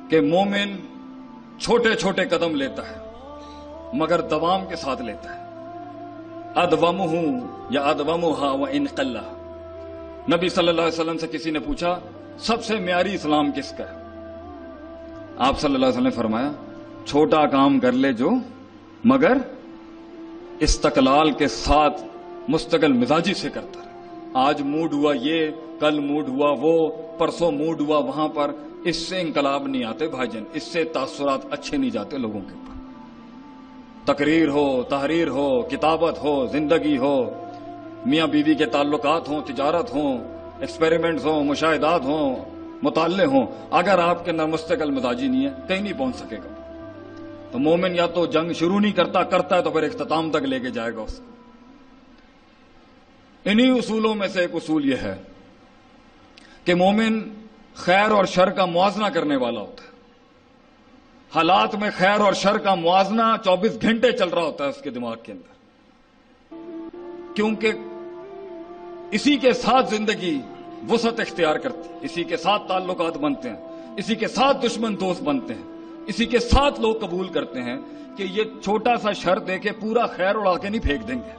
کہ مومن چھوٹے چھوٹے قدم لیتا ہے مگر دوام کے ساتھ لیتا ہے. ادومہ یا ادومہا وان قل. نبی صلی اللہ علیہ وسلم سے کسی نے پوچھا سب سے معیاری اسلام کس کا ہے؟ آپ صلی اللہ علیہ وسلم نے فرمایا چھوٹا کام کر لے جو مگر استقلال کے ساتھ مستقل مزاجی سے کرتا رہے. آج موڈ ہوا یہ، کل موڈ ہوا وہ، پرسوں موڈ ہوا وہاں پر. اس سے انقلاب نہیں آتے بھائی جان، اس سے تاثرات اچھے نہیں جاتے لوگوں کے اوپر. تقریر ہو، تحریر ہو، کتابت ہو، زندگی ہو، میاں بیوی کے تعلقات ہوں، تجارت ہوں، ایکسپیریمنٹس ہوں، مشاہدات ہوں، مطالعے ہوں، اگر آپ کے اندر مستقل مزاجی نہیں ہے کہیں نہیں پہنچ سکے گا. تو مومن یا تو جنگ شروع نہیں کرتا ہے تو پھر اختتام تک لے کے جائے گا اس کو. انہی اصولوں میں سے ایک اصول یہ ہے کہ مومن خیر اور شر کا موازنہ کرنے والا ہوتا ہے. حالات میں خیر اور شر کا موازنہ 24 گھنٹے چل رہا ہوتا ہے اس کے دماغ کے اندر، کیونکہ اسی کے ساتھ زندگی وسعت اختیار کرتی ہے، اسی کے ساتھ تعلقات بنتے ہیں، اسی کے ساتھ دشمن دوست بنتے ہیں، اسی کے ساتھ لوگ قبول کرتے ہیں کہ یہ چھوٹا سا شر دے کے پورا خیر اڑا کے نہیں پھینک دیں گے.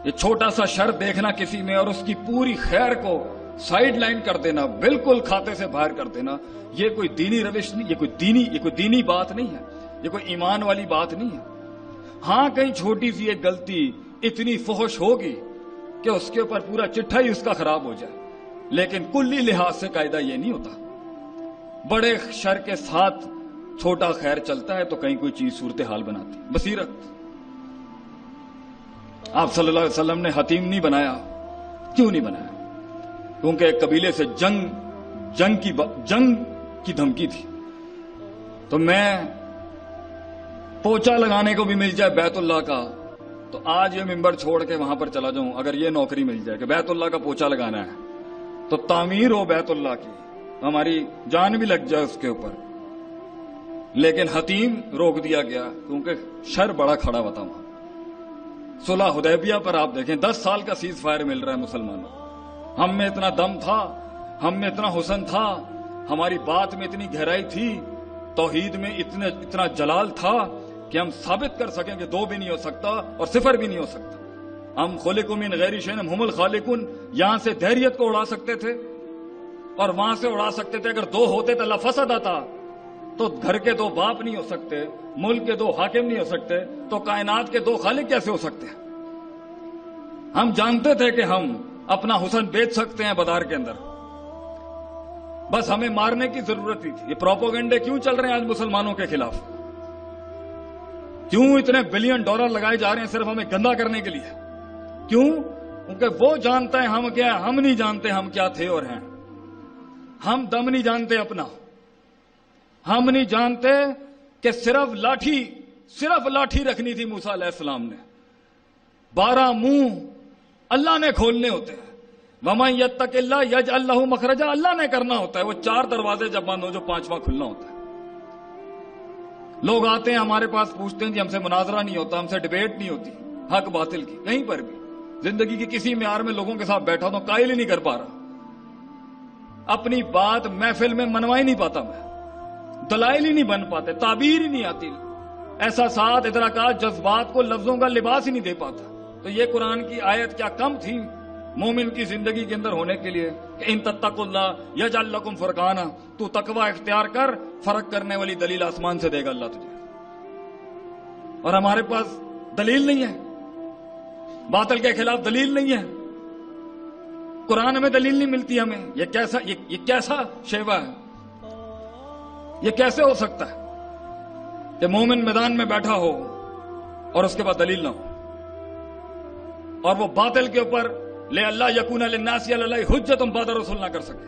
یہ چھوٹا سا شر دیکھنا کسی میں اور اس کی پوری خیر کو سائیڈ لائن کر دینا، بالکل کھاتے سے باہر کر دینا، یہ کوئی دینی روش نہیں، یہ کوئی دینی بات نہیں ہے، یہ کوئی ایمان والی بات نہیں ہے. ہاں کہیں چھوٹی سی ایک غلطی اتنی فحش ہوگی کہ اس کے اوپر پورا چٹھا ہی اس کا خراب ہو جائے، لیکن کلی لحاظ سے قاعدہ یہ نہیں ہوتا. بڑے شر کے ساتھ چھوٹا خیر چلتا ہے تو کہیں کوئی چیز صورتحال بناتی. بصیرت. آپ صلی اللہ علیہ وسلم نے حتیم نہیں بنایا. کیوں نہیں بنایا؟ کیونکہ ایک قبیلے سے جنگ کی دھمکی تھی. تو میں پوچھا لگانے کو بھی مل جائے بیت اللہ کا تو آج یہ ممبر چھوڑ کے وہاں پر چلا جاؤں. اگر یہ نوکری مل جائے کہ بیت اللہ کا پوچھا لگانا ہے تو تعمیر ہو بیت اللہ کی، ہماری جان بھی لگ جائے اس کے اوپر. لیکن حتیم روک دیا گیا کیونکہ شر بڑا کھڑا ہوتا وہاں. صلح حدیبیہ پر آپ دیکھیں 10 سال کا سیز فائر مل رہا ہے مسلمانوں. ہم میں اتنا دم تھا، ہم میں اتنا حسن تھا، ہماری بات میں اتنی گہرائی تھی، توحید میں اتنا جلال تھا کہ ہم ثابت کر سکیں کہ 2 بھی نہیں ہو سکتا اور 0 بھی نہیں ہو سکتا. ہم خلقوا من غیر شیء ہم الخالقون، یہاں سے دہریت کو اڑا سکتے تھے اور وہاں سے اڑا سکتے تھے. اگر 2 ہوتے تو لفسد آتا. تو گھر کے 2 باپ نہیں ہو سکتے، ملک کے 2 حاکم نہیں ہو سکتے، تو کائنات کے 2 خالق کیسے ہو سکتے ہیں؟ ہم جانتے تھے کہ ہم اپنا حسن بیچ سکتے ہیں بازار کے اندر، بس ہمیں مارنے کی ضرورت ہی تھی. یہ پروپیگنڈے کیوں چل رہے ہیں آج مسلمانوں کے خلاف؟ کیوں اتنے بلین ڈالر لگائے جا رہے ہیں صرف ہمیں گندا کرنے کے لیے؟ کیوں؟ کیونکہ وہ جانتا ہے ہم کیا، ہم نہیں جانتے ہم کیا تھے اور ہیں. ہم دم نہیں جانتے اپنا. ہم نہیں جانتے کہ صرف لاٹھی رکھنی تھی موسیٰ علیہ السلام نے. 12 منہ اللہ نے کھولنے ہوتے ہیں. وَمَن يَتَّقِ اللَّهَ يَجْعَل لَّهُ مَخْرَجًا، اللہ نے کرنا ہوتا ہے. وہ 4 دروازے جب بند ہو جو 5واں کھلنا ہوتا ہے. لوگ آتے ہیں ہمارے پاس پوچھتے ہیں جی ہم سے مناظرہ نہیں ہوتا، ہم سے ڈیبیٹ نہیں ہوتی حق باطل کی. کہیں پر بھی زندگی کی کسی معیار میں لوگوں کے ساتھ بیٹھا تو قائل ہی نہیں کر پا رہا. اپنی بات محفل میں منوا ہی نہیں پاتا، میں دلائل ہی نہیں بن پاتے، تعبیر ہی نہیں آتی، احساسات، ادراکات، جذبات کو لفظوں کا لباس ہی نہیں دے پاتا. تو یہ قرآن کی آیت کیا کم تھی مومن کی زندگی کے اندر ہونے کے لیے کہ ان تتقوا اللہ یجعل لکم فرقانا، تو تقوی اختیار کر، فرق کرنے والی دلیل آسمان سے دے گا اللہ تجھے. اور ہمارے پاس دلیل نہیں ہے، باطل کے خلاف دلیل نہیں ہے. قرآن میں دلیل نہیں ملتی ہمیں. یہ کیسا شیوا ہے؟ یہ کیسے ہو سکتا ہے کہ مومن میدان میں بیٹھا ہو اور اس کے بعد دلیل نہ ہو، اور وہ باطل کے اوپر لے اللہ یکون للناس علی اللہ حجۃ بعد الرسول نہ کر سکے؟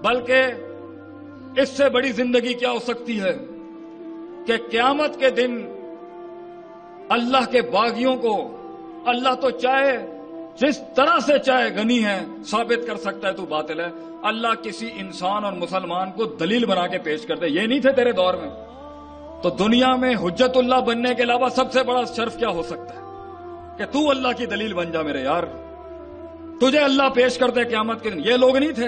بلکہ اس سے بڑی زندگی کیا ہو سکتی ہے کہ قیامت کے دن اللہ کے باغیوں کو اللہ تو چاہے جس طرح سے چاہے غنی ہے، ثابت کر سکتا ہے تو باطل ہے. اللہ کسی انسان اور مسلمان کو دلیل بنا کے پیش کرتے. یہ نہیں تھے تیرے دور میں، تو دنیا میں حجت اللہ بننے کے علاوہ سب سے بڑا شرف کیا ہو سکتا ہے کہ تو اللہ کی دلیل بن جا میرے یار، تجھے اللہ پیش کرتے قیامت کے دن. یہ لوگ نہیں تھے.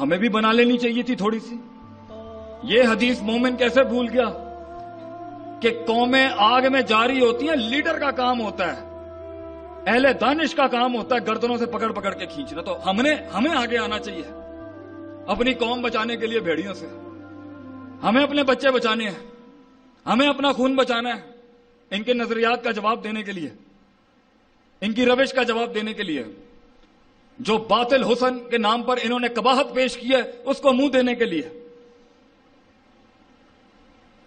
ہمیں بھی بنا لینی چاہیے تھی تھوڑی سی. یہ حدیث مومن کیسے بھول گیا کہ قومیں آگ میں جاری ہوتی ہیں، لیڈر کا کام ہوتا ہے، اہل دانش کا کام ہوتا ہے گردنوں سے پکڑ پکڑ کے کھینچنا. تو ہمیں آگے آنا چاہیے اپنی قوم بچانے کے لیے بھیڑیوں سے. ہمیں اپنے بچے بچانے ہیں، ہمیں اپنا خون بچانا ہے ان کے نظریات کا جواب دینے کے لیے، ان کی روش کا جواب دینے کے لیے. جو باطل حسن کے نام پر انہوں نے قباحت پیش کی ہے اس کو منہ دینے کے لیے.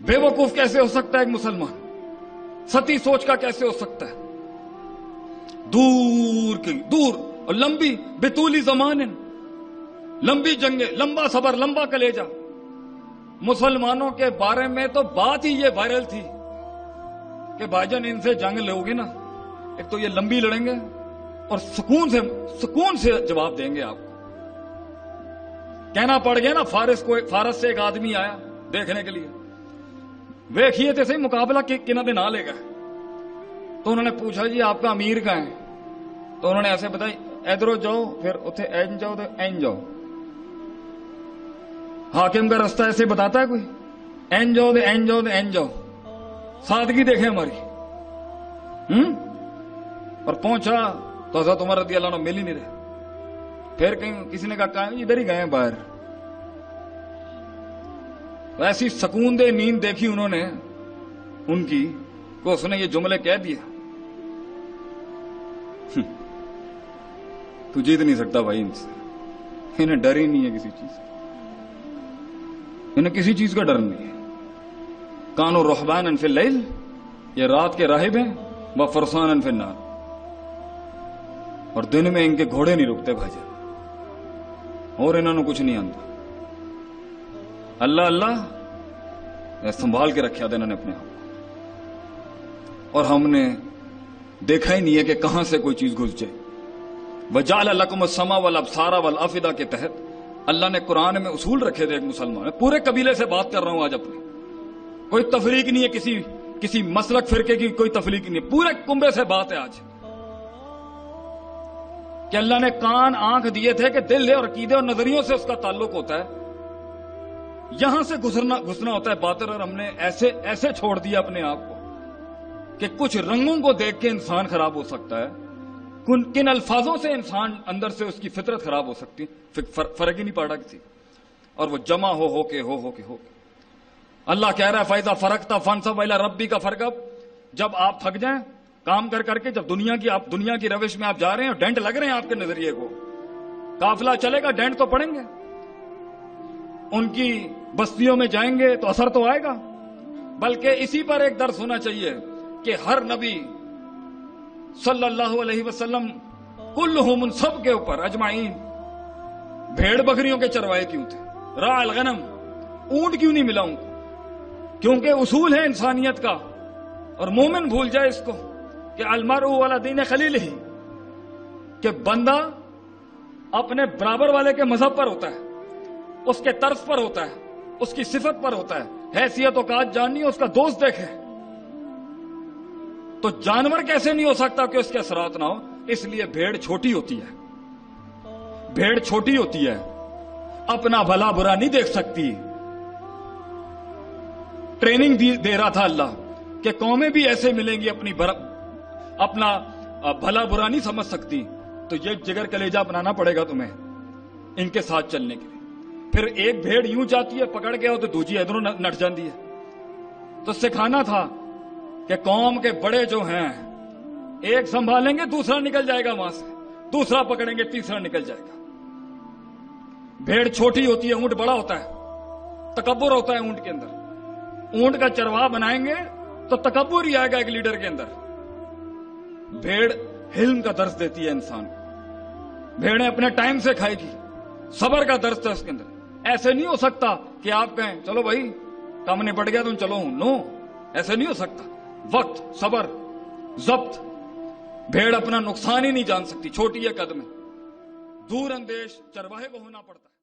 بے وقوف کیسے ہو سکتا ہے ایک مسلمان؟ ستی سوچ کا کیسے ہو سکتا ہے؟ دور اور لمبی بطولی زمان، لمبی جنگیں، لمبا صبر، لمبا کلیجہ. مسلمانوں کے بارے میں تو بات ہی یہ وائرل تھی کہ بھائی جان ان سے جنگ لوگے نا، ایک تو یہ لمبی لڑیں گے اور سکون سے جواب دیں گے آپ کو. کہنا پڑ گیا نا فارس سے ایک آدمی آیا دیکھنے کے لیے، ویکھیے تھے صحیح مقابلہ کنہ دے نہ لے گا. تو انہوں نے پوچھا جی آپ کا امیر کہاں ہے؟ تو انہوں نے ایسے بتائی ادھر جاؤ، پھر اتنے این جاؤ، این جاؤ. حاکم کا رستہ ایسے بتاتا ہے کوئی؟ این جاؤ، این جاؤ، این جاؤ. سادگی دیکھیں ہماری. اور پہنچا تو حضرت عمر رضی اللہ عنہ مل ہی نہیں رہے. پھر کہیں کسی نے کہا ادھر ہی گئے باہر. ایسی سکون دہ نیند دیکھی انہوں نے ان کی کو اس نے یہ جملے کہہ دیا. تو جیت نہیں سکتا بھائی ان سے. انہیں ڈر ہی نہیں ہے کسی چیز، انہیں کسی چیز کا ڈر نہیں ہے. کانوا رہبانا فی اللیل، یہ رات کے راہب ہیں، وفرسانا فی النہار، اور دن میں ان کے گھوڑے نہیں رکتے بھائی جان، اور انہوں نے کچھ نہیں آتا. اللہ اللہ سنبھال کے رکھا تھا انہوں نے اپنے آپ کو، اور ہم نے دیکھا ہی نہیں ہے کہ کہاں سے کوئی چیز گھس جائے. وَجَعَلَ لَكُمُ السَّمْعَ وَالْأَبْصَارَ وَالْأَفْئِدَةَ کے تحت اللہ نے قرآن میں اصول رکھے تھے. ایک مسلمان پورے قبیلے سے بات کر رہا ہوں آج اپنے، کوئی تفریق نہیں ہے، کسی مسلک فرقے کی کوئی تفریق نہیں ہے، پورے کنبے سے بات ہے آج کہ اللہ نے کان آنکھ دیے تھے کہ دل اور عقیدے اور نظریوں سے اس کا تعلق ہوتا ہے، یہاں سے گھسنا ہوتا ہے باطل. اور ہم نے ایسے چھوڑ دیا اپنے آپ کو کہ کچھ رنگوں کو دیکھ کے انسان خراب ہو سکتا ہے، کن الفاظوں سے انسان اندر سے اس کی فطرت خراب ہو سکتی، فرق ہی نہیں پڑا کسی. اور وہ جمع ہو کے اللہ کہہ رہا ہے فَإِذَا فَرَغْتَ فَانْصَبْ إِلَىٰ رَبِّكَ فَارْغَب. جب آپ تھک جائیں کام کر کے، جب دنیا کی روش میں آپ جا رہے ہیں اور ڈینٹ لگ رہے ہیں آپ کے نظریے کو، قافلہ چلے گا ڈینٹ تو پڑیں گے، ان کی بستیوں میں جائیں گے تو اثر تو آئے گا. بلکہ اسی پر ایک درس ہونا چاہیے کہ ہر نبی صلی اللہ علیہ وسلم کلہم، ان سب کے اوپر اجمعین بھیڑ بکریوں کے چروائے کیوں تھے؟ راع الغنم، اونٹ کیوں نہیں ملا ان کو؟ کیونکہ اصول ہے انسانیت کا. اور مومن بھول جائے اس کو کہ المرء علی دین خلیلہ، کہ بندہ اپنے برابر والے کے مذہب پر ہوتا ہے، اس کے طرز پر ہوتا ہے، اس کی صفت پر ہوتا ہے. حیثیت اوقات جاننی ہے، اس کا دوست دیکھے. تو جانور کیسے نہیں ہو سکتا کہ اس کے اثرات نہ ہو؟ اس لیے بھیڑ چھوٹی ہوتی ہے، بھیڑ چھوٹی ہوتی ہے، اپنا بھلا برا نہیں دیکھ سکتی. ٹریننگ دے رہا تھا اللہ کہ قومیں بھی ایسے ملیں گی اپنا بھلا برا نہیں سمجھ سکتی. تو یہ جگر کلیجہ بنانا پڑے گا تمہیں ان کے ساتھ چلنے کے لیے. پھر ایک بھیڑ یوں جاتی ہے پکڑ کے تو دوسری ادھروں نٹ جاتی ہے. تو سکھانا تھا کہ قوم کے بڑے جو ہیں ایک سنبھالیں گے دوسرا نکل جائے گا وہاں سے، دوسرا پکڑیں گے تیسرا نکل جائے گا. بھیڑ چھوٹی ہوتی ہے، اونٹ بڑا ہوتا ہے، تکبر ہوتا ہے اونٹ کے اندر. اونٹ کا چرواہ بنائیں گے تو تکبر ہی آئے گا ایک لیڈر کے اندر. بھیڑ حلم کا درس دیتی ہے انسان کو، بھیڑیں اپنے ٹائم سے کھائے گی، صبر کا درس ہے اس کے اندر. ایسے نہیں ہو سکتا کہ آپ کہیں چلو بھائی کام نپٹ گیا تم چلو. نو، ایسے نہیں ہو سکتا. وقت، صبر، ضبط. بھیڑ اپنا نقصان ہی نہیں جان سکتی، چھوٹی ہے قد میں، دور اندیش چرواہے کو ہونا پڑتا ہے.